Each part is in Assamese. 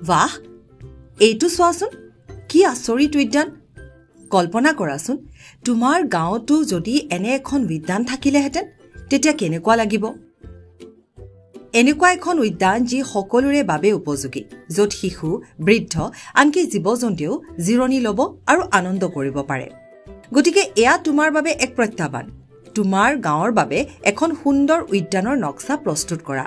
বাহ, এইটো চোৱাচোন, কি আচৰিত উদ্যান। কল্পনা কৰাচোন, তোমাৰ গাঁৱতো যদি এনে এখন উদ্যান থাকিলেহেঁতেন তেতিয়া কেনেকুৱা লাগিব। এনেকুৱা এখন উদ্যান যি সকলোৰে বাবে উপযোগী, য'ত শিশু, বৃদ্ধ, আনকি জীৱ-জন্তুৱেও জিৰণি ল'ব আৰু আনন্দ কৰিব পাৰে। গতিকে এয়া তোমাৰ বাবে এক প্ৰত্যাহ্বান, তোমাৰ গাঁৱৰ বাবে এখন সুন্দৰ উদ্যানৰ নক্সা প্ৰস্তুত কৰা।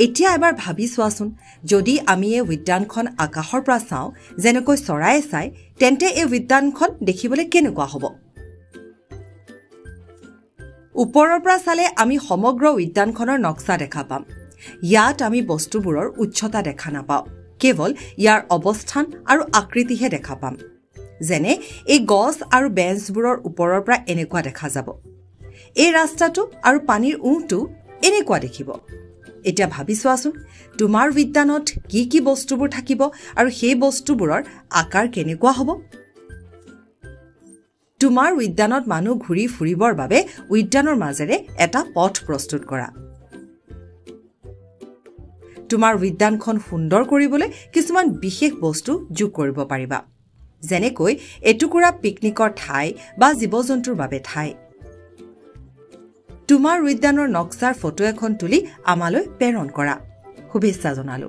এতিয়া এবাৰ ভাবি চোৱাচোন, যদি আমি এই উদ্যানখন আকাশৰ পৰা চাওঁ যেনেকৈ চৰায়ে চায়, তেন্তে এই উদ্যানখন দেখিবলৈ কেনেকুৱা হ'ব। ওপৰৰ পৰা চালে আমি সমগ্ৰ উদ্যানখনৰ নক্সা দেখা পাম। ইয়াত আমি বস্তুবোৰৰ উচ্চতা দেখা নাপাওঁ, কেৱল ইয়াৰ অৱস্থান আৰু আকৃতিহে দেখা পাম। যেনে এই গছ আৰু বেঞ্চবোৰৰ ওপৰৰ পৰা এনেকুৱা দেখা যাব, এই ৰাস্তাটো আৰু পানীৰ উঁহটো এনেকুৱা দেখিব। এতিয়া ভাবি চোৱাচোন, তোমাৰ উদ্যানত কি কি বস্তুবোৰ থাকিব আৰু সেই বস্তুবোৰৰ আকাৰ কেনেকুৱা হ'ব। তোমাৰ উদ্যানত মানুহ ঘূৰি ফুৰিবৰ বাবে উদ্যানৰ মাজেৰে এটা পথ প্ৰস্তুত কৰা। তোমাৰ উদ্যানখন সুন্দৰ কৰিবলৈ কিছুমান বিশেষ বস্তু যোগ কৰিব পাৰিবা, যেনেকৈ এটুকুৰা পিকনিকৰ ঠাই বা জীৱ-জন্তুৰ বাবে ঠাই। তোমাৰ উদ্যানৰ নক্সাৰ ফটো এখন তুলি আমালৈ প্ৰেৰণ কৰা। শুভেচ্ছা জনালো।